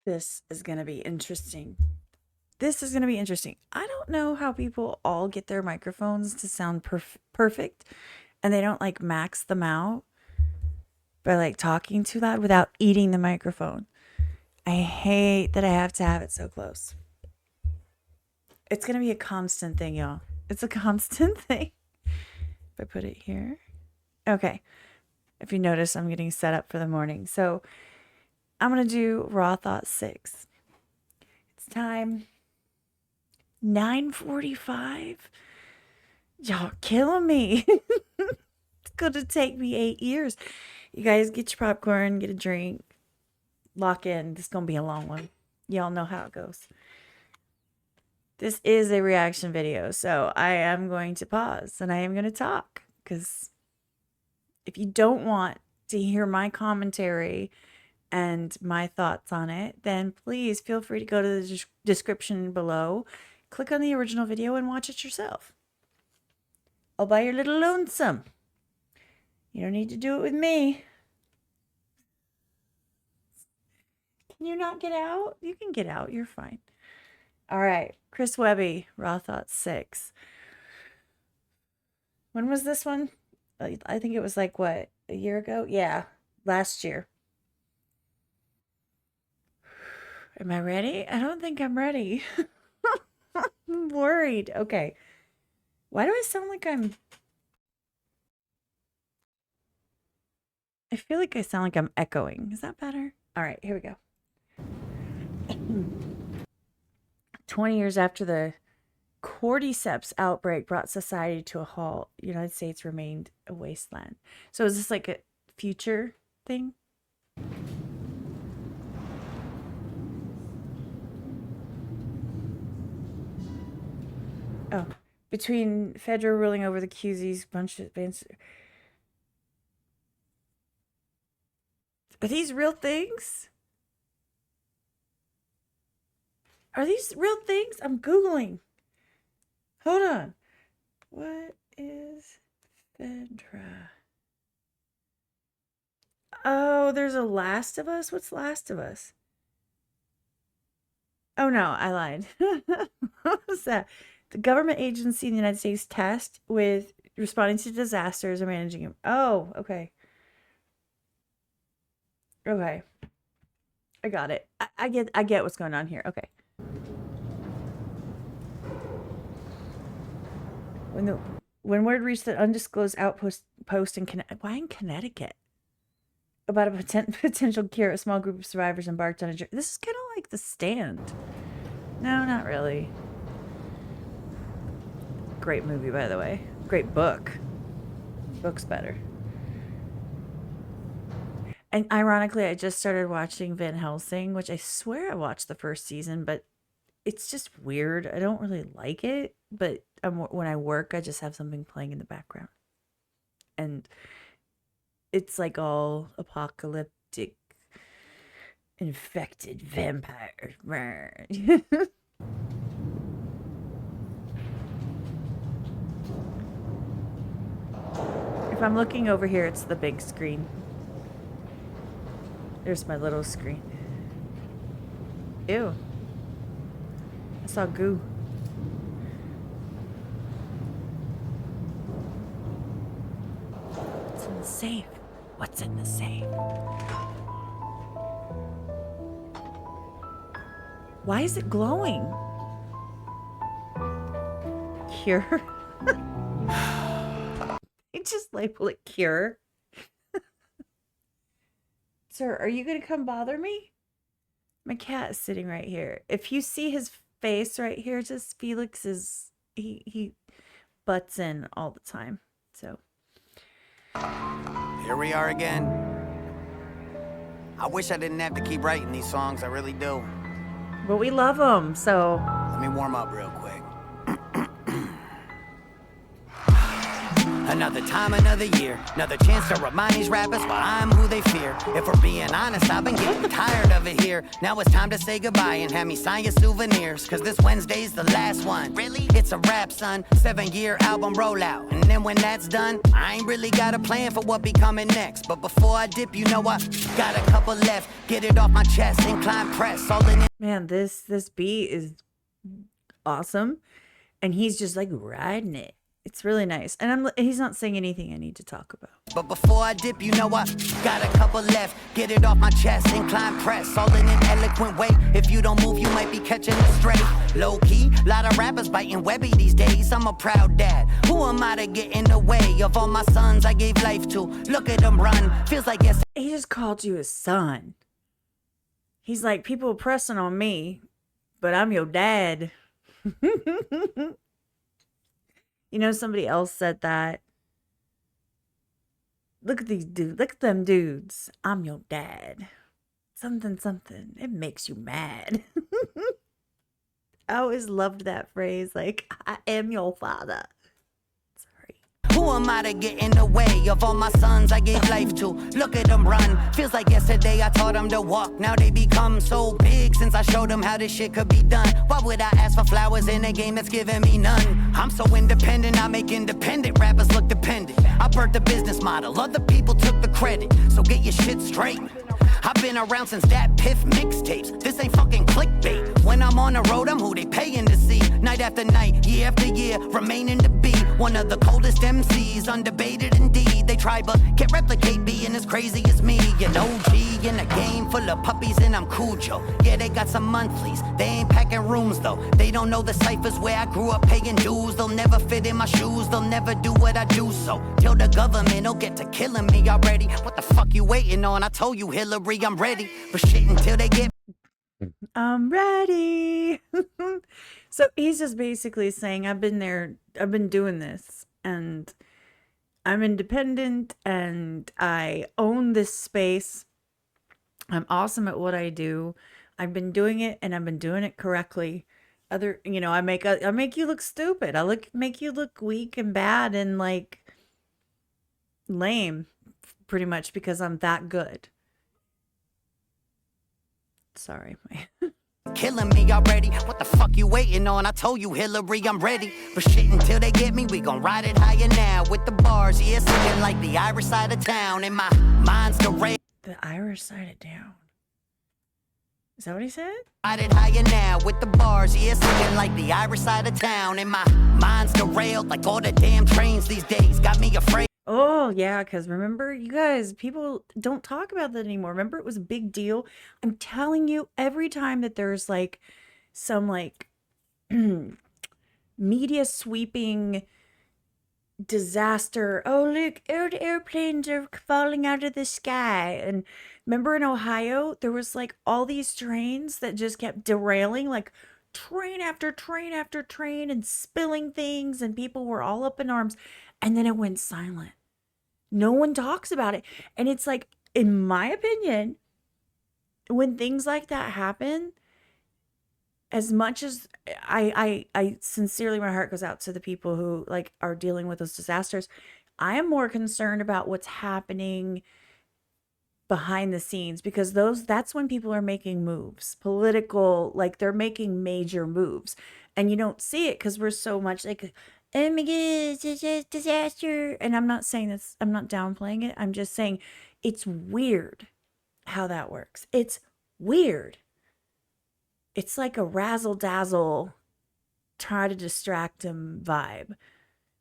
This is going to be interesting. This is going to be interesting. I don't know how people all get their microphones to sound perfect and they don't like max them out by like talking too loud without eating the microphone. I hate that I have to have it so close. It's going to be a constant thing, y'all. It's a constant thing. If I put it here. Okay. If you notice, I'm getting set up for the morning. So I'm going to do Raw Thought 6. It's time. 9:45. Y'all killing me. It's going to take me 8 years. You guys get your popcorn, get a drink, lock in. This is going to be a long one. Y'all know how it goes. This is a reaction video, so I am going to pause and I am going to talk, because if you don't want to hear my commentary and my thoughts on it, then please feel free to go to the description below, click on the original video and watch it yourself. All by your little lonesome. You don't need to do it with me. Can you not get out? You can get out. You're fine. All right. Chris Webby, Raw Thoughts 6. When was this one? I think it was like, what, a year ago? Yeah, last year. Am I ready? I don't think I'm ready. I'm worried. Okay. Why do I sound like I feel like I sound like I'm echoing. Is that better? All right, here we go. 20 years after the cordyceps outbreak brought society to a halt, the United States remained a wasteland. So is this like a future thing? Oh, between federal ruling over the QZ's bunch of bands. Are these real things? Are these real things? I'm Googling. Hold on. What is Fedra? Oh, there's a Last of Us? What's Last of Us? Oh, no, I lied. What was that? The government agency in the United States tasked with responding to disasters or managing them. Oh, okay. Okay. I got it. I get what's going on here. Okay. When word reached the undisclosed outpost in why in Connecticut? About a potential cure, a small group of survivors embarked on a journey. This is kind of like The Stand. No, not really. Great movie, by the way. Great book. Book's better. And ironically, I just started watching Van Helsing, which I swear I watched the first season, but it's just weird. I don't really like it, but when I work, I just have something playing in the background. And it's like all apocalyptic, infected vampires. If I'm looking over here, it's the big screen. There's my little screen. Ew. I saw goo. What's in the safe? What's in the safe? Why is it glowing? Cure? They just label it cure. Sir, are you going to come bother me? My cat is sitting right here. If you see his face right here, just Felix is, he butts in all the time. So. Here we are again. I wish I didn't have to keep writing these songs. I really do. But we love them, so. Let me warm up real quick. Another time, another year, another chance to remind these rappers why I'm who they fear. If we're being honest, I've been getting tired of of it here. Now it's time to say goodbye and have me sign your souvenirs. Cause this Wednesday's the last one. Really? It's a rap, son. 7-year album rollout. And then when that's done, I ain't really got a plan for what be coming next. But before I dip, you know I got a couple left. Get it off my chest, incline press, all in it. Man, this beat is awesome. And he's just like riding it. It's really nice. And he's not saying anything I need to talk about. But before I dip, you know I got a couple left. Get it off my chest, incline press, all in an eloquent way. If you don't move, you might be catching it straight. Low key, lot of rappers biting Webby these days. I'm a proud dad. Who am I to get in the way of all my sons I gave life to? Look at them run. Feels like yes. He just called you his son. He's like, people are pressing on me, but I'm your dad. You know, somebody else said that. Look at these dudes. Look at them dudes. I'm your dad. Something, something. It makes you mad. I always loved that phrase. Like, I am your father. Sorry. Who am I to get in the way of all my sons I gave life to? Look at them run. Feels like yesterday I taught them to walk. Now they become so big since I showed them how this shit could be done. Why would I ask for flowers in a game that's giving me none? I'm so independent, I make independent rappers look dependent. I birthed the business model, other people took the credit. So get your shit straight. I've been around since that Piff mixtapes. This ain't fucking clickbait. When I'm on the road, I'm who they paying to see. Night after night, year after year, remaining to be one of the coldest MCs, undebated indeed. They try but can't replicate being as crazy as me. An OG in a game full of puppies and I'm Cujo. Yeah, they got some monthlies, they ain't packing rooms though. They don't know the ciphers where I grew up paying dues. They'll never fit in my shoes, they'll never do what I do. So till the government'll get to killing me already. What the fuck you waiting on? I told you Hillary, I'm ready for shit until they get. I'm ready. So he's just basically saying, I've been there, I've been doing this, and I'm independent, and I own this space. I'm awesome at what I do. I've been doing it, and I've been doing it correctly. I make you look stupid. Make you look weak and bad and like lame, pretty much, because I'm that good. Sorry. Killing me already. What the fuck you waiting on? I told you Hillary, I'm ready for shit until they get me. We gon' ride it higher now with the bars. Yeah, singing like the Irish side of town. And my mind's derailed. The Irish side of town. Is that what he said? Ride it higher now with the bars. Yeah, singing like the Irish side of town. And my mind's derailed like all the damn trains these days. Got me afraid. Oh, yeah, because remember, you guys, people don't talk about that anymore. Remember, it was a big deal. I'm telling you, every time that there's like some like media sweeping disaster. Oh, look, airplanes are falling out of the sky. And remember in Ohio, there was like all these trains that just kept derailing, like train after train after train, and spilling things, and people were all up in arms. And then it went silent. No one talks about it. And it's like, in my opinion, when things like that happen, as much as I sincerely, my heart goes out to the people who like are dealing with those disasters, I am more concerned about what's happening behind the scenes, because that's when people are making moves, political, like they're making major moves, and you don't see it because we're so much like, oh my god, it's a disaster. And I'm not saying this, I'm not downplaying it. I'm just saying it's weird how that works. It's weird. It's like a razzle dazzle, try to distract him vibe.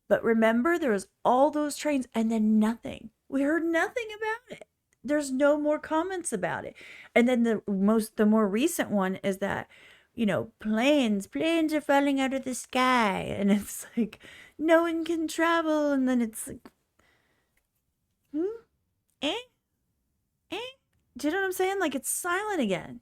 But remember, there was all those trains and then nothing. We heard nothing about it. There's no more comments about it. And then the more recent one is that, you know, planes are falling out of the sky, and it's like no one can travel, and then it's like, do you know what I'm saying? Like, it's silent again.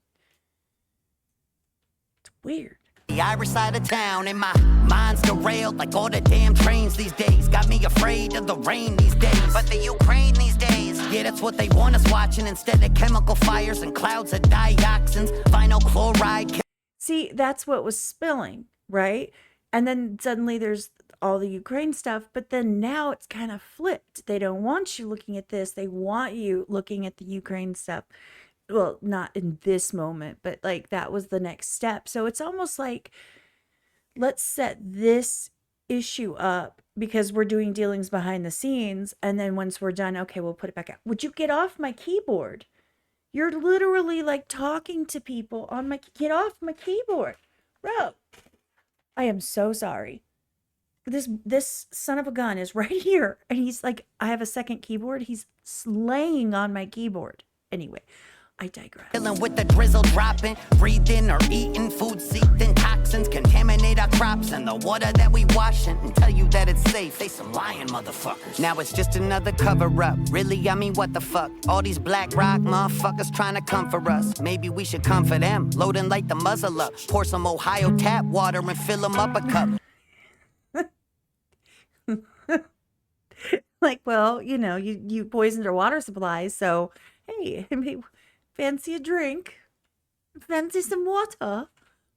It's weird. The Irish side of town, and my mind's derailed like all the damn trains these days. Got me afraid of the rain these days. But the Ukraine these days, yeah, that's what they want us watching. Instead of chemical fires and clouds of dioxins, vinyl chloride. See, that's what was spilling, right? And then suddenly there's all the Ukraine stuff, but then now it's kind of flipped. They don't want you looking at this. They want you looking at the Ukraine stuff. well, not in this moment, but like that was the next step. So it's almost like, let's set this issue up because we're doing dealings behind the scenes. And then once we're done, okay, we'll put it back out. Would you get off my keyboard? You're literally like talking to people on my, get off my keyboard. Bro, I am so sorry. This son of a gun is right here. And he's like, I have a second keyboard. He's laying on my keyboard. Anyway, I digress. Dealing with the drizzle dropping, breathing or eating food seeping toxins, contaminate our crops and the water that we washing, and tell you that it's safe. They some lying motherfuckers. Now it's just another cover up. Really, I mean, what the fuck? All these black rock motherfuckers trying to come for us. Maybe we should come for them. Load and light the muzzle up. Pour some Ohio tap water and fill them up a cup. Like, well, you poisoned our water supplies, so hey, fancy a drink? Fancy some water?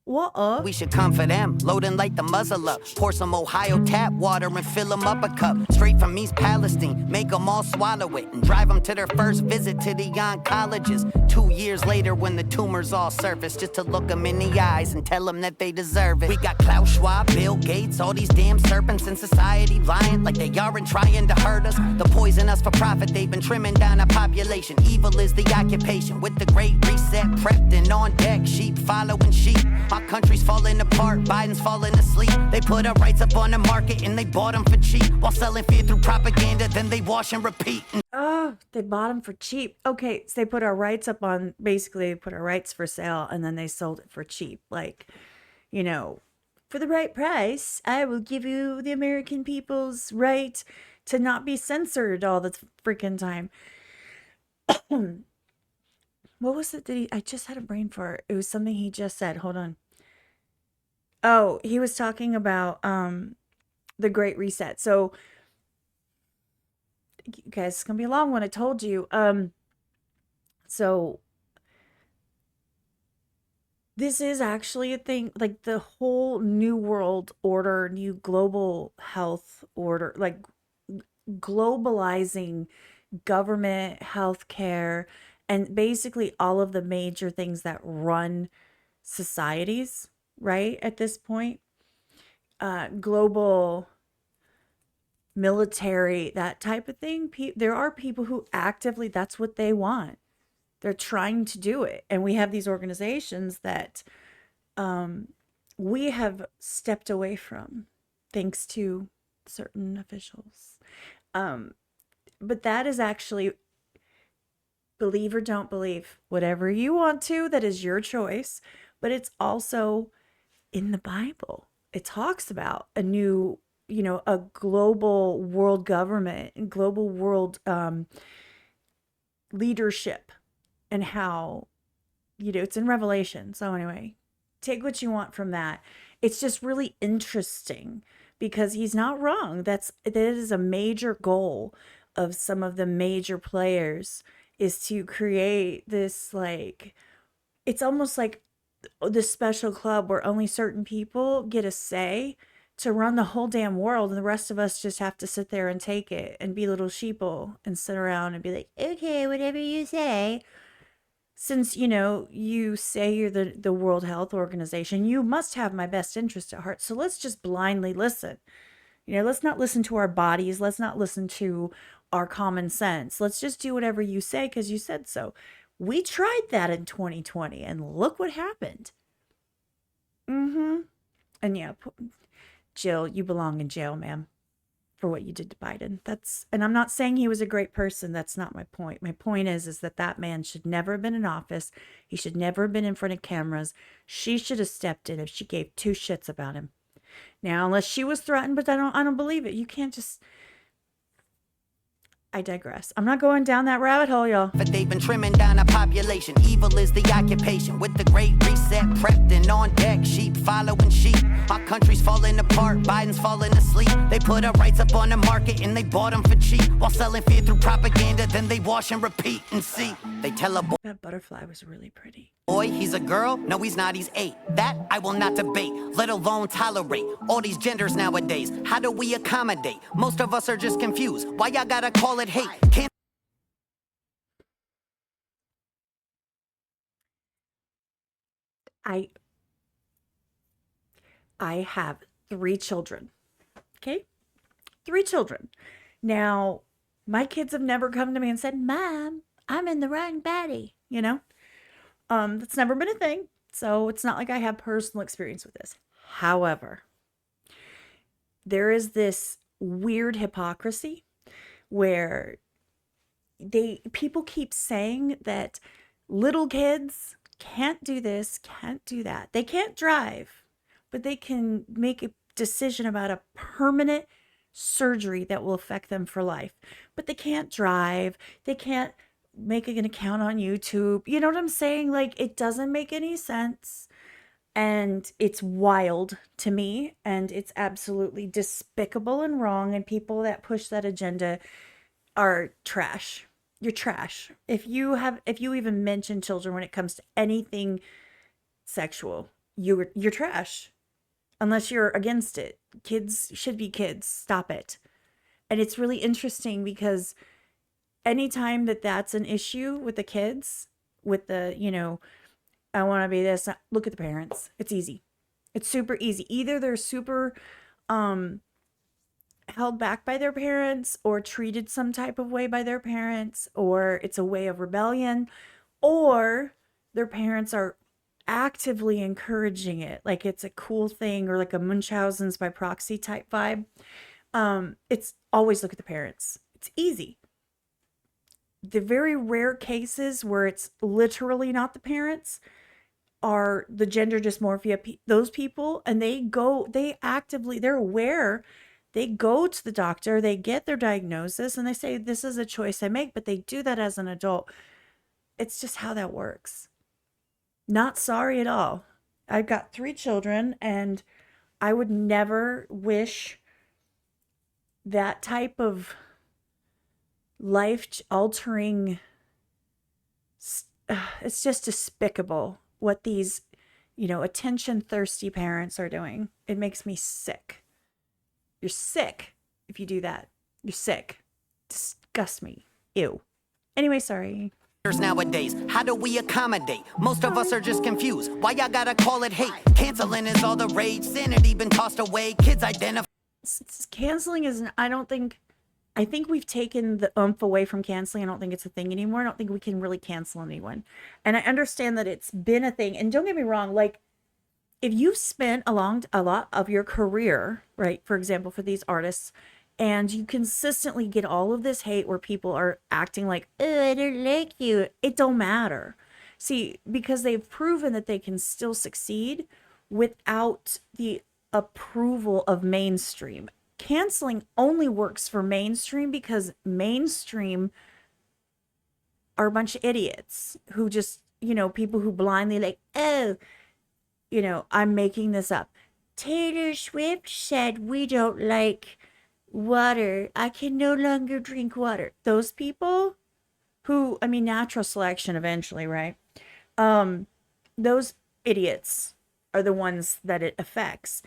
Water? We should come for them. Load and light the muzzle up. Pour some Ohio tap water and fill them up a cup. Straight from East Palestine. Make them all swallow it and drive them to their first visit to the oncologist. 2 years later when the tumors all surface, just to look them in the eyes and tell them that they deserve it. We got Klaus Schwab, Bill Gates, all these damn serpents in society lying like they aren't trying to hurt us. The poison us for profit, they've been trimming down our population. Evil is the occupation. With the great reset prepped and on deck, sheep following sheep. Our country's falling apart, Biden's falling asleep. They put our rights up on the market and they bought them for cheap. While selling fear through propaganda, then they wash and repeat. Oh, they bought them for cheap. Okay, so they put our rights up on, basically they put our rights for sale and then they sold it for cheap. Like, for the right price, I will give you the American people's right to not be censored all the freaking time. What was it that I just had a brain fart. It was something he just said. Hold on. Oh, he was talking about the Great Reset. So, you guys, it's gonna be a long one. I told you. So this is actually a thing. Like the whole new world order, new global health order, like globalizing government, healthcare, and basically all of the major things that run societies. Right at this point, global military, that type of thing. There are people who actively, that's what they want. They're trying to do it. And we have these organizations that we have stepped away from thanks to certain officials. But that is actually, believe or don't believe, whatever you want to, that is your choice. But it's also in the Bible. It talks about a new, a global world government and global world leadership, and how, it's in Revelation. So anyway, take what you want from that. It's just really interesting because he's not wrong. That is a major goal of some of the major players, is to create this, like, it's almost like this special club where only certain people get a say to run the whole damn world, and the rest of us just have to sit there and take it and be little sheeple and sit around and be like, okay, whatever you say. Since, you say you're the World Health Organization, you must have my best interest at heart. So let's just blindly listen. Let's not listen to our bodies. Let's not listen to our common sense. Let's just do whatever you say because you said so. We tried that in 2020 and look what happened. And yeah, Jill, you belong in jail, ma'am, for what you did to Biden. And I'm not saying he was a great person. That's not my point. My point is that man should never have been in office. He should never have been in front of cameras. She should have stepped in if she gave two shits about him. Now, unless she was threatened, but I don't believe it. You can't just, I digress. I'm not going down that rabbit hole, y'all. But they've been trimming down our population. Evil is the occupation. With the great reset prepped and on deck, sheep following sheep. Our country's falling apart, Biden's falling asleep. They put our rights up on the market and they bought them for cheap. While selling fear through propaganda, then they wash and repeat and see. They tell a boy, that butterfly was really pretty. Boy, he's a girl? No, he's not, he's 8. That I will not debate, let alone tolerate. All these genders nowadays, how do we accommodate? Most of us are just confused. Why y'all gotta call it hate? Can't I I have 3 children. Okay? 3 children. Now, my kids have never come to me and said, "Mom, I'm in the wrong body." That's never been a thing. So it's not like I have personal experience with this. However, there is this weird hypocrisy where people keep saying that little kids can't do this, can't do that. They can't drive, but they can make a decision about a permanent surgery that will affect them for life. But they can't drive. They can't make an account on YouTube. You know what I'm saying? Like, it doesn't make any sense. And it's wild to me. And it's absolutely despicable and wrong. And people that push that agenda are trash. You're trash. If you even mention children when it comes to anything sexual, you're trash. Unless you're against it. Kids should be kids. Stop it. And it's really interesting because anytime that's an issue with the kids, with the, I want to be this, look at the parents. It's easy. It's super easy. Either they're super held back by their parents or treated some type of way by their parents, or it's a way of rebellion, or their parents are actively encouraging it like it's a cool thing, or like a Munchausen's by proxy type vibe. It's always look at the parents. It's easy. The very rare cases where it's literally not the parents are the gender dysmorphia, those people, and they're aware. They go to the doctor, they get their diagnosis, and they say, this is a choice I make, but they do that as an adult. It's just how that works. Not sorry at all. I've got 3 children, and I would never wish that type of life-altering. It's just despicable what these, attention-thirsty parents are doing. It makes me sick. You're sick if you do that. You're sick. Disgust me. Ew. Anyway, sorry. Nowadays, how do we accommodate? Most of us are just confused. Why y'all gotta call it hate? Canceling is all the rage. Sanity been tossed away. Kids identify. Canceling isn't, I think we've taken the oomph away from canceling. I don't think it's a thing anymore. I don't think we can really cancel anyone. And I understand that it's been a thing. And don't get me wrong, like, if you've spent a lot of your career, right, for example, for these artists, and you consistently get all of this hate where people are acting like, oh, I don't like you, it don't matter. See, because they've proven that they can still succeed without the approval of mainstream. Canceling only works for mainstream because mainstream are a bunch of idiots who just, people who blindly like, oh, I'm making this up. Taylor Swift said we don't like water. I can no longer drink water. Those people who, natural selection eventually, right? Those idiots are the ones that it affects.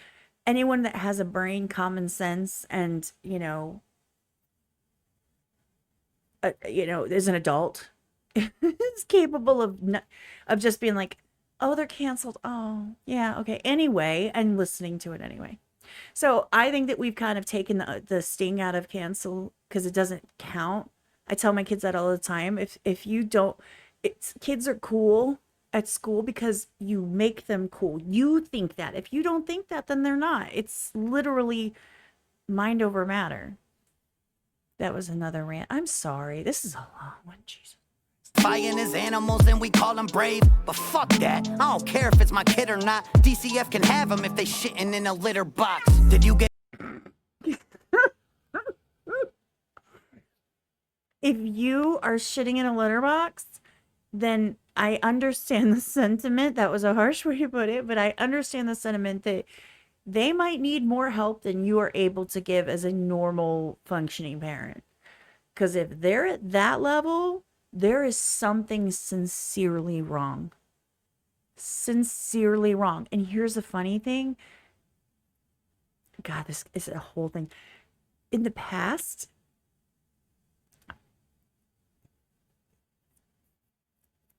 Anyone that has a brain, common sense, and, is an adult is capable of just being like, oh, they're canceled. Oh, yeah, okay. Anyway, and listening to it anyway. So I think that we've kind of taken the sting out of cancel because it doesn't count. I tell my kids that all the time. If you don't, kids are cool at school because you make them cool. You think that. If you don't think that, then they're not. It's literally mind over matter. That was another rant. I'm sorry. This is a long one. Jesus. Buying his animals and we call him brave. But fuck that. I don't care if it's my kid or not. DCF can have him if they shitting in a litter box. Did you get... If you are shitting in a litter box, then I understand the sentiment. That was a harsh way to put it, but I understand the sentiment that they might need more help than you are able to give as a normal functioning parent. Because if they're at that level, there is something sincerely wrong. Sincerely wrong. And here's the funny thing. God, this is a whole thing. In the past,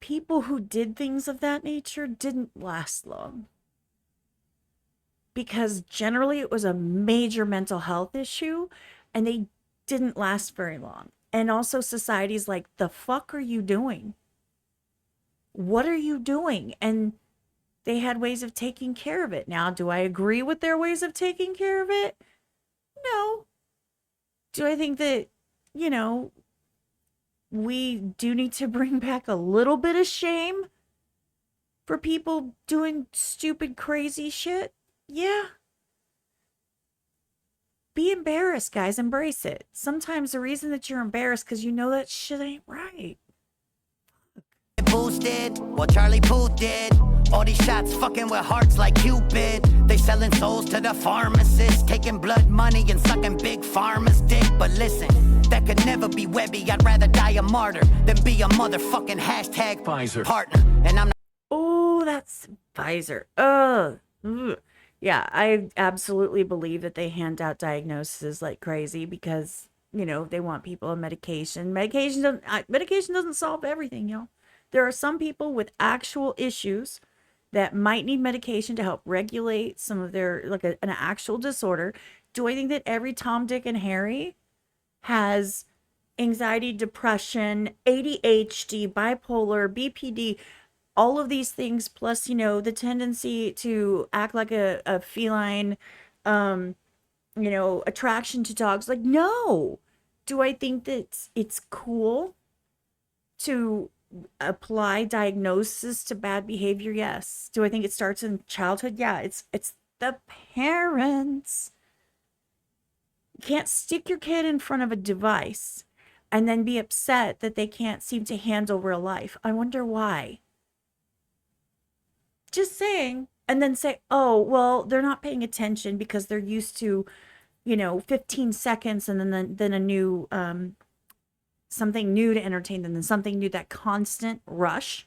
people who did things of that nature didn't last long. Because generally it was a major mental health issue and they didn't last very long. And also society's like, the fuck are you doing? What are you doing? And they had ways of taking care of it. Now, do I agree with their ways of taking care of it? No. Do I think that, you know, we do need to bring back a little bit of shame for people doing stupid, crazy shit? Yeah. Be embarrassed, guys. Embrace it. Sometimes the reason that you're embarrassed because you know that shit ain't right. Boosted, what Charlie Puth did. All these shots fucking with hearts like Cupid. They selling souls to the pharmacists, taking blood money and sucking big pharma's dick. But listen, that could never be Webby. I'd rather die a martyr than be a motherfucking hashtag Pfizer partner. And I'm not. Oh, that's Pfizer. Ugh. Yeah, I absolutely believe that they hand out diagnoses like crazy because, you know, they want people on medication. Medication doesn't solve everything, y'all. There are some people with actual issues that might need medication to help regulate some of their, like an actual disorder. Do I think that every Tom, Dick, and Harry has anxiety, depression, ADHD, bipolar, BPD, all of these things, plus, you know, the tendency to act like a feline, you know, attraction to dogs? Like, no. Do I think that it's cool to apply diagnosis to bad behavior? Yes. Do I think it starts in childhood? Yeah. It's the parents. You can't stick your kid in front of a device and then be upset that they can't seem to handle real life. I wonder why. Just saying. And then say, oh, well, they're not paying attention because they're used to, you know, 15 seconds and then a new something new to entertain them, and something new, that constant rush.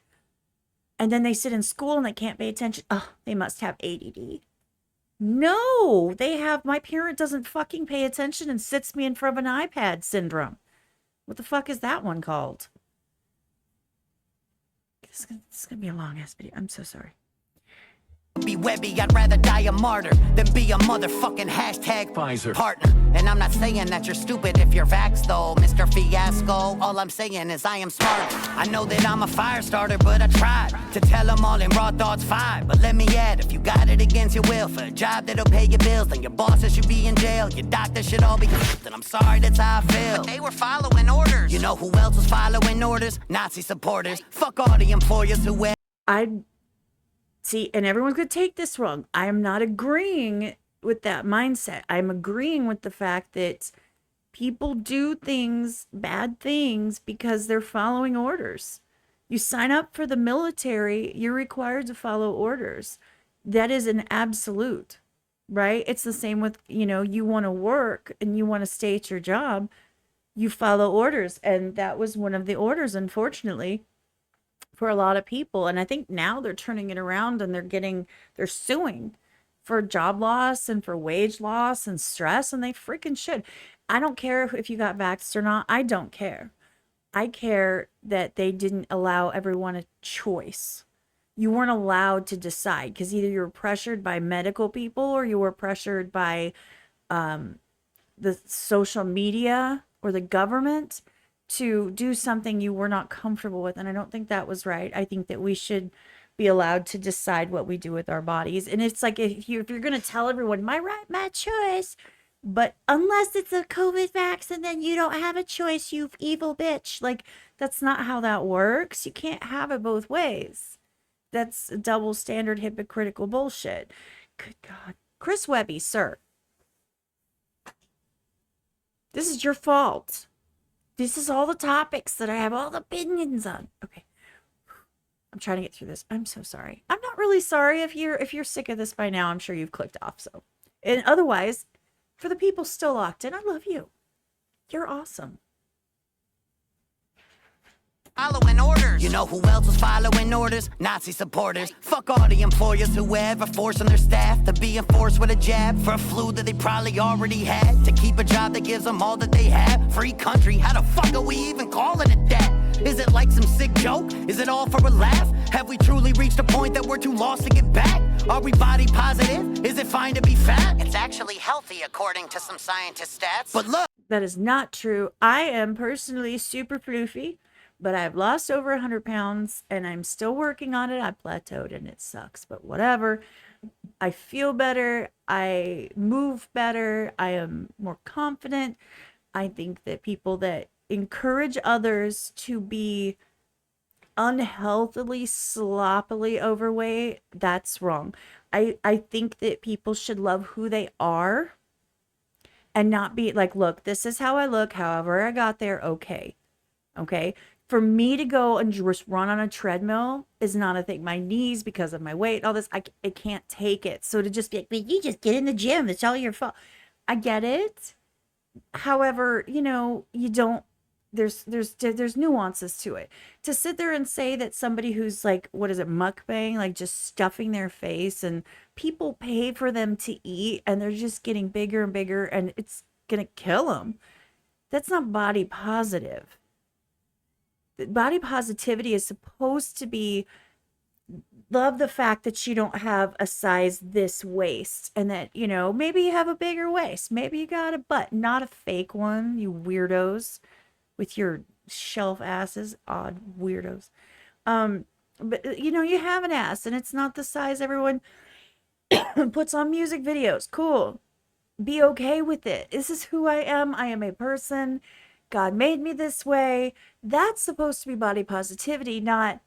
And then they sit in school and they can't pay attention. Oh, they must have ADD. No, they have, my parent doesn't fucking pay attention and sits me in front of an iPad syndrome. What the fuck is that one called? This is gonna be a long ass video. I'm so sorry. Be Webby, I'd rather die a martyr than be a motherfucking hashtag Pfizer partner. And I'm not saying that you're stupid if you're vaxxed though, Mr. Fiasco. All I'm saying is I am smart. I know that I'm a fire starter, but I tried to tell them all in raw thoughts 5. But let me add, if you got it against your will for a job that'll pay your bills, then your bosses should be in jail, your doctor should all be and I'm sorry, that's how I feel. But they were following orders. You know who else was following orders? Nazi supporters. Fuck all the employers who wear. See, and everyone's going to take this wrong. I am not agreeing with that mindset. I'm agreeing with the fact that people do things, bad things, because they're following orders. You sign up for the military, you're required to follow orders. That is an absolute, right? It's the same with, you know, you want to work and you want to stay at your job, you follow orders. And that was one of the orders, unfortunately, for a lot of people. And I think now they're turning it around and they're suing for job loss and for wage loss and stress, and they freaking should. I don't care if you got vaxxed or not. I don't care. I care that they didn't allow everyone a choice. You weren't allowed to decide because either you were pressured by medical people or you were pressured by the social media or the government to do something you were not comfortable with. And I don't think that was right. I think that we should be allowed to decide what we do with our bodies. And it's like, if you're going to tell everyone, my right, my choice, but unless it's a COVID vaccine, then you don't have a choice, you evil bitch. Like, that's not how that works. You can't have it both ways. That's double standard, hypocritical bullshit. Good God. Chris Webby, sir. This is your fault. This is all the topics that I have all the opinions on. Okay. I'm trying to get through this. I'm so sorry. I'm not really sorry if you're sick of this by now. I'm sure you've clicked off. So, and otherwise, for the people still locked in, I love you. You're awesome. Following orders. You know who else was following orders? Nazi supporters. Fuck all the employers who ever forcing their staff to be enforced with a jab for a flu that they probably already had, to keep a job that gives them all that they have. Free country, how the fuck are we even calling it that? Is it like some sick joke? Is it all for a laugh? Have we truly reached a point that we're too lost to get back? Are we body positive? Is it fine to be fat? It's actually healthy according to some scientist stats. But look, that is not true. I am personally super floofy, but I've lost over 100 pounds and I'm still working on it. I plateaued and it sucks, but whatever. I feel better. I move better. I am more confident. I think that people that encourage others to be unhealthily, sloppily overweight, that's wrong. I think that people should love who they are and not be like, look, this is how I look, however I got there, okay. For me to go and just run on a treadmill is not a thing. My knees, because of my weight, all this, I can't take it. So to just be like, you just get in the gym, it's all your fault. I get it. However, you know, you don't, there's nuances to it. To sit there and say that somebody who's like, what is it, mukbang, like just stuffing their face and people pay for them to eat and they're just getting bigger and bigger and it's gonna kill them. That's not body positive. Body positivity is supposed to be love the fact that you don't have a size this waist and that, you know, maybe you have a bigger waist, maybe you got a butt, not a fake one, you weirdos with your shelf asses, odd weirdos. But you know, you have an ass and it's not the size everyone puts on music videos. Cool. Be okay with it. This is who I am. I am a person. God made me this way. That's supposed to be body positivity, not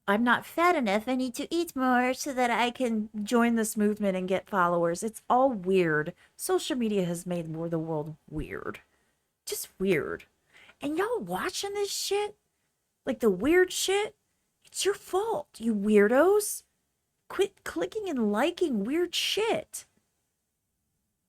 I'm not fat enough. I need to eat more so that I can join this movement and get followers. It's all weird. Social media has made the world weird. Just weird. And y'all watching this shit, like the weird shit, it's your fault, you weirdos. Quit clicking and liking weird shit.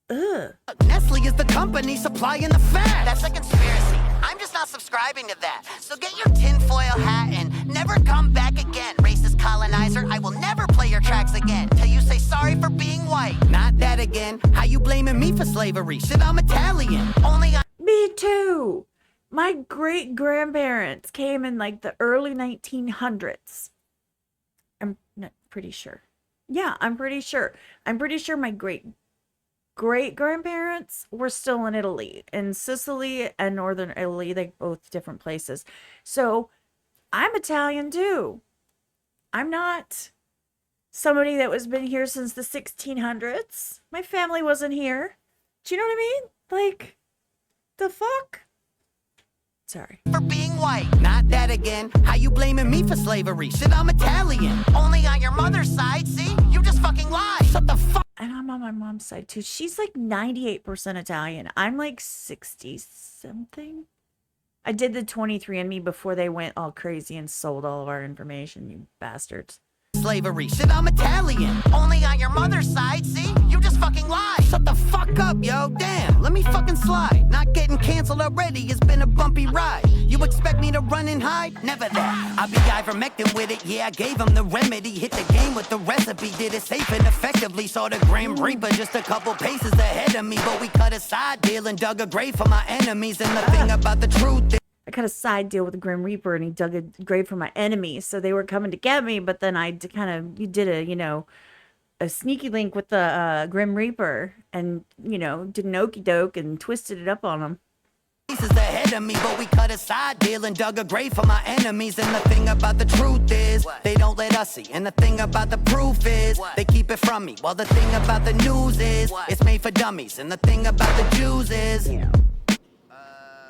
Ugh. Nestle is the company supplying the fat. That's a conspiracy. I'm just not subscribing to that. So get your tinfoil hat and never come back again. Racist colonizer, I will never play your tracks again. Till you say sorry for being white. Not that again. How you blaming me for slavery? Shit, I'm Italian. Only I... Me too. My great grandparents came in like the early 1900s. I'm not pretty sure. Yeah, I'm pretty sure. I'm pretty sure my great grandparents were still in Italy, in Sicily and northern Italy. They both different places. So I'm Italian too. I'm not somebody that was been here since the 1600s. My family wasn't here. Do you know what I mean? Like, the fuck? Sorry. For being white. Not that again. How you blaming me for slavery? Shit, I'm Italian. Only on your mother's side, see? You just fucking lie. Shut the fuck. And I'm on my mom's side too. She's like 98% Italian. I'm like 60 something. I did the 23andMe before they went all crazy and sold all of our information, you bastards. Slavery. Shit, I'm Italian. Only on your mother's side, see? You just fucking lie. Shut the fuck up, yo. Damn, let me fucking slide. Not getting canceled already. It's been a bumpy ride. You expect me to run and hide? Never that. I be ivermectin with it. Yeah, I gave him the remedy. Hit the game with the recipe. Did it safe and effectively. Saw the Grim Reaper just a couple paces ahead of me. But we cut a side deal and dug a grave for my enemies. And the thing about the truth is, I cut a side deal with the Grim Reaper and he dug a grave for my enemies. So they were coming to get me, but then I did a, you know, a sneaky link with the Grim Reaper and, you know, did an okey doke and twisted it up on them. Pieces ahead of me, but we cut a side deal and dug a grave for my enemies. And the thing about the truth is, they don't let us see. And the thing about the proof is, they keep it from me. While the thing about the news is, it's made for dummies. And the thing about the Jews is,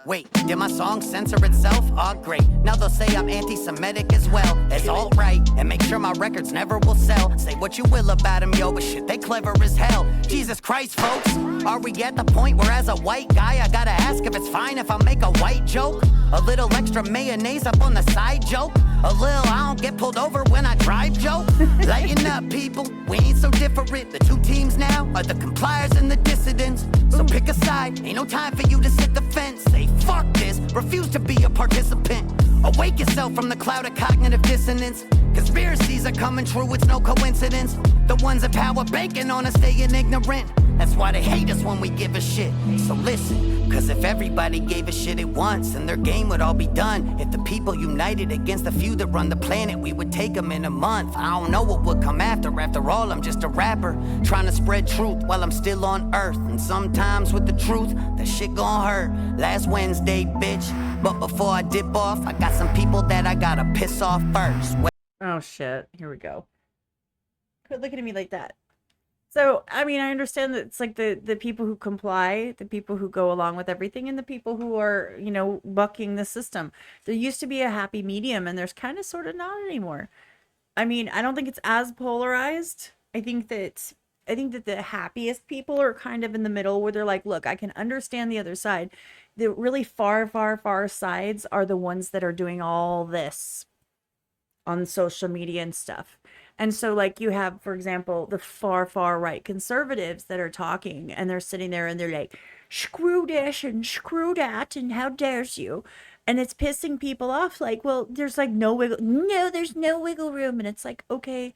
wait, did my song censor itself? Oh, great. Now they'll say I'm anti-Semitic as well. It's all right. And make sure my records never will sell. Say what you will about them, yo, but shit, they clever as hell. Jesus Christ, folks. Are we at the point where as a white guy, I gotta ask if it's fine if I make a white joke? A little extra mayonnaise up on the side joke? A little I don't get pulled over when I drive joke? Lighten up, people. We ain't so different. The two teams now are the compliers and the dissidents. So pick a side. Ain't no time for you to sit the fence. Say fuck this. Refuse to be a participant. Awake yourself from the cloud of cognitive dissonance. Conspiracies are coming true, it's no coincidence. The ones in power banking on us staying ignorant. That's why they hate us when we give a shit. So listen, cause if everybody gave a shit at once, then their game would all be done. If the people united against the few that run the planet, we would take them in a month. I don't know what would come after. After all, I'm just a rapper trying to spread truth while I'm still on earth. And sometimes with the truth, that shit gon' hurt. Last Wednesday, bitch. But before I dip off, I got some people that I gotta piss off first. Oh shit, here we go. Quit looking at me like that. So, I mean, I understand that it's like the people who comply, the people who go along with everything, and the people who are, you know, bucking the system. There used to be a happy medium, and there's kind of sort of not anymore. I mean, I don't think it's as polarized. I think that the happiest people are kind of in the middle where they're like, look, I can understand the other side. The really far, far, far sides are the ones that are doing all this on social media and stuff. And so, like, you have, for example, the far, far right conservatives that are talking, and they're sitting there and they're like, screw this and screw that, and how dares you? And it's pissing people off. Like, well, there's like there's no wiggle room. And it's like, okay,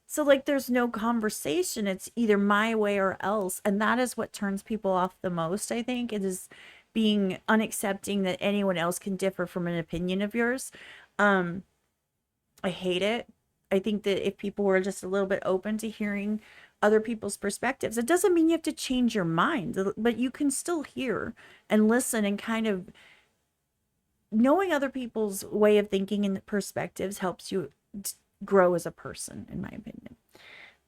so like there's no conversation. It's either my way or else. And that is what turns people off the most, I think. It is being unaccepting that anyone else can differ from an opinion of yours. I hate it. I think that if people were just a little bit open to hearing other people's perspectives, it doesn't mean you have to change your mind, but you can still hear and listen, and kind of knowing other people's way of thinking and perspectives helps you grow as a person, in my opinion.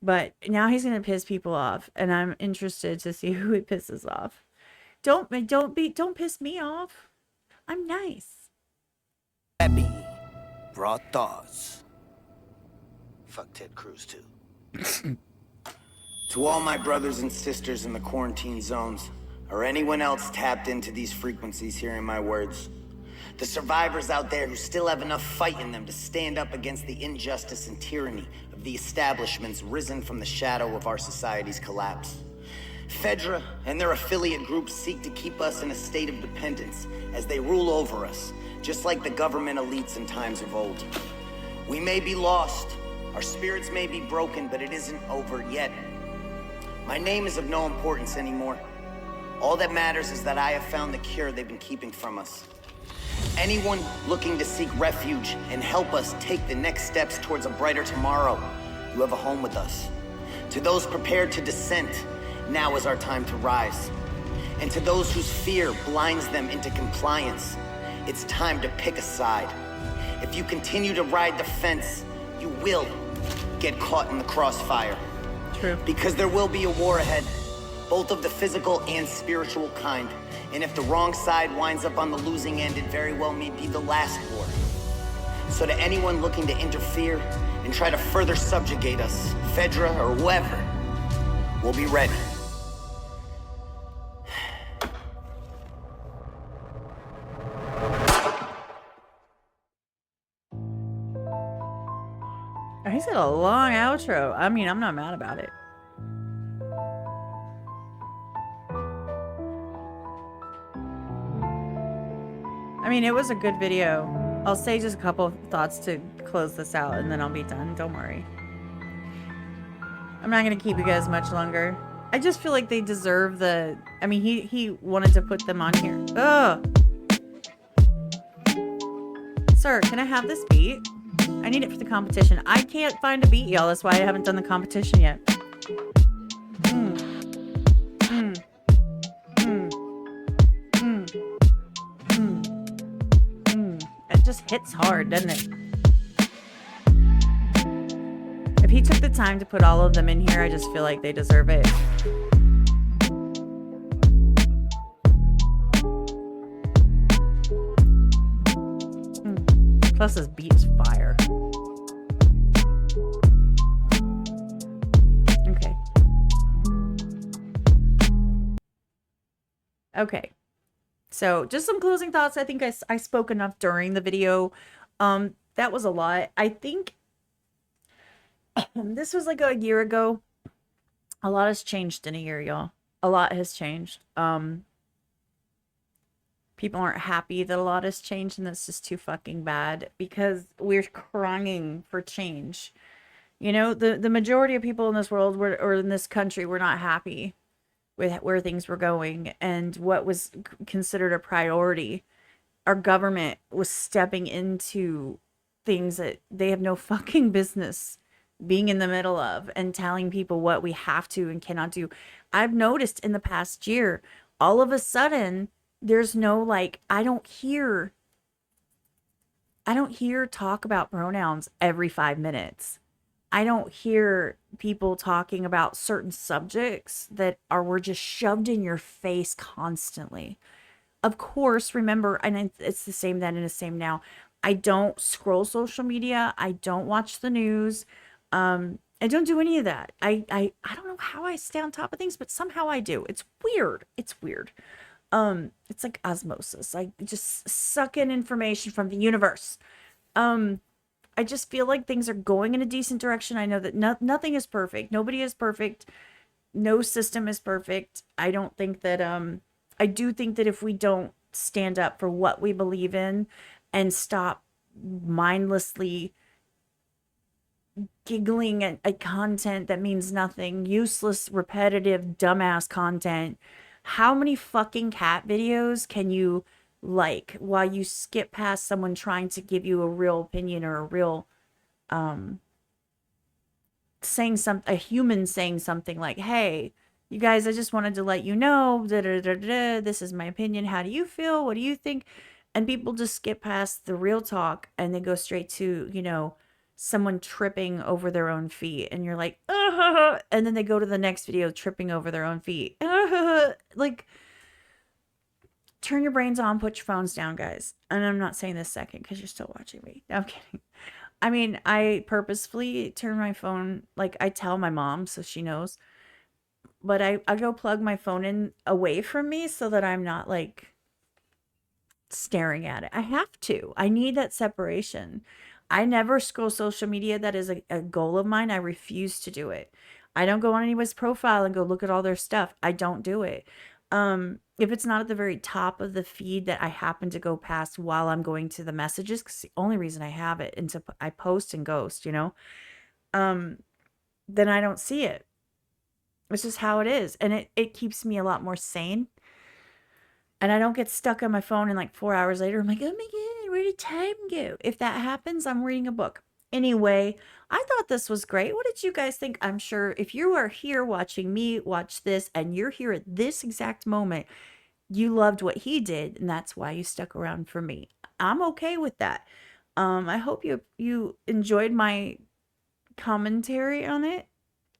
But now he's going to piss people off, and I'm interested to see who he pisses off. Don't piss me off. I'm nice. Webby, raw thoughts. Fuck Ted Cruz too. To all my brothers and sisters in the quarantine zones, or anyone else tapped into these frequencies hearing my words, the survivors out there who still have enough fight in them to stand up against the injustice and tyranny of the establishments risen from the shadow of our society's collapse. Fedra and their affiliate groups seek to keep us in a state of dependence as they rule over us, just like the government elites in times of old. We may be lost, our spirits may be broken, but it isn't over yet. My name is of no importance anymore. All that matters is that I have found the cure they've been keeping from us. Anyone looking to seek refuge and help us take the next steps towards a brighter tomorrow, you have a home with us. To those prepared to dissent, now is our time to rise. And to those whose fear blinds them into compliance, it's time to pick a side. If you continue to ride the fence, you will get caught in the crossfire. True. Because there will be a war ahead, both of the physical and spiritual kind. And if the wrong side winds up on the losing end, it very well may be the last war. So to anyone looking to interfere and try to further subjugate us, Fedra or whoever, we'll be ready. He's got a long outro. I mean, I'm not mad about it. I mean, it was a good video. I'll say just a couple of thoughts to close this out, and then I'll be done. Don't worry. I'm not going to keep you guys much longer. I just feel like they deserve the... I mean, he wanted to put them on here. Ugh. Sir, can I have this beat? I need it for the competition. I can't find a beat, y'all. That's why I haven't done the competition yet. It just hits hard, doesn't it? If he took the time to put all of them in here, I just feel like they deserve it. Plus this beat's fire. Okay. So just some closing thoughts. I think I spoke enough during the video. That was a lot. I think this was like a year ago. A lot has changed in a year, y'all. A lot has changed. People aren't happy that a lot has changed, and that's just too fucking bad because we're crying for change. You know, the majority of people in this world or in this country, we're not happy. with where things were going and what was considered a priority. Our government was stepping into things that they have no fucking business being in the middle of and telling people what we have to and cannot do. I've noticed in the past year, all of a sudden, there's no like, I don't hear talk about pronouns every 5 minutes. I don't hear people talking about certain subjects that were just shoved in your face constantly. Of course, remember, and it's the same then and the same now. I don't scroll social media. I don't watch the news. I don't do any of that. I don't know how I stay on top of things, but somehow I do. It's weird. It's weird. It's like osmosis. I just suck in information from the universe. I just feel like things are going in a decent direction. I know that nothing is perfect. Nobody is perfect. No system is perfect. I don't think that I do think that if we don't stand up for what we believe in and stop mindlessly giggling at content that means nothing, useless, repetitive, dumbass content, how many fucking cat videos can you like while you skip past someone trying to give you a real opinion or a real saying a human saying something like, hey, you guys, I just wanted to let you know, this is my opinion. How do you feel? What do you think? And people just skip past the real talk and they go straight to, someone tripping over their own feet. And you're like, and then they go to the next video tripping over their own feet. Like, turn your brains on, put your phones down, guys. And I'm not saying this second because you're still watching me. No, I'm kidding. I mean, I purposefully turn my phone, like I tell my mom so she knows, but I go plug my phone in away from me so that I'm not like staring at it. I have to. I need that separation. I never scroll social media. That is a goal of mine. I refuse to do it. I don't go on anyone's profile and go look at all their stuff. I don't do it. If it's not at the very top of the feed that I happen to go past while I'm going to the messages, because the only reason I have it and I post and ghost, then I don't see it. It's just how it is. And it keeps me a lot more sane. And I don't get stuck on my phone and like 4 hours later, I'm like, oh my God, where did time go? If that happens, I'm reading a book. Anyway, I thought this was great. What did you guys think? I'm sure if you are here watching me watch this and you're here at this exact moment, you loved what he did, and that's why you stuck around for me. I'm okay with that. I hope you enjoyed my commentary on it.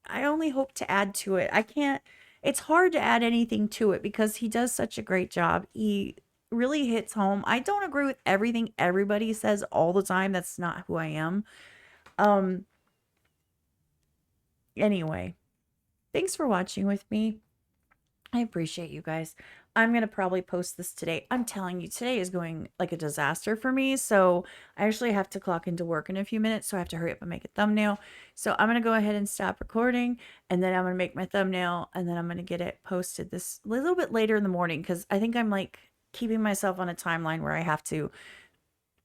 I only hope to add to it. I can't, it's hard to add anything to it because he does such a great job. He really hits home. I don't agree with everything everybody says all the time. That's not who I am. Anyway, thanks for watching with me. I appreciate you guys. I'm going to probably post this today. I'm telling you, today is going like a disaster for me. So I actually have to clock into work in a few minutes. So I have to hurry up and make a thumbnail. So I'm going to go ahead and stop recording. And then I'm going to make my thumbnail. And then I'm going to get it posted this a little bit later in the morning. Because I think I'm like keeping myself on a timeline where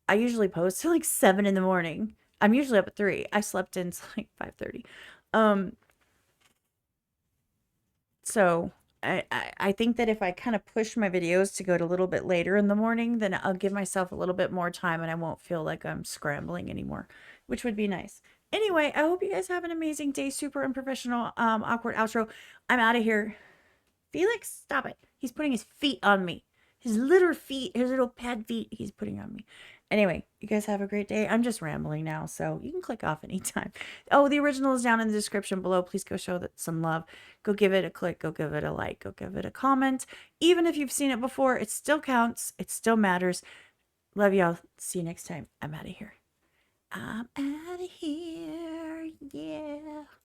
I usually post till like 7 in the morning. I'm usually up at 3. I slept in like 5:30. So I think that if I kind of push my videos to go to a little bit later in the morning, then I'll give myself a little bit more time and I won't feel like I'm scrambling anymore, which would be nice. Anyway, I hope you guys have an amazing day. Super unprofessional, awkward outro. I'm out of here. Felix, stop it. He's putting his feet on me. His little pad feet he's putting on me. Anyway, you guys have a great day. I'm just rambling now, so you can click off anytime. Oh, the original is down in the description below. Please go show that some love. Go give it a click. Go give it a like. Go give it a comment. Even if you've seen it before, it still counts. It still matters. Love y'all. See you next time. I'm out of here. I'm out of here. Yeah.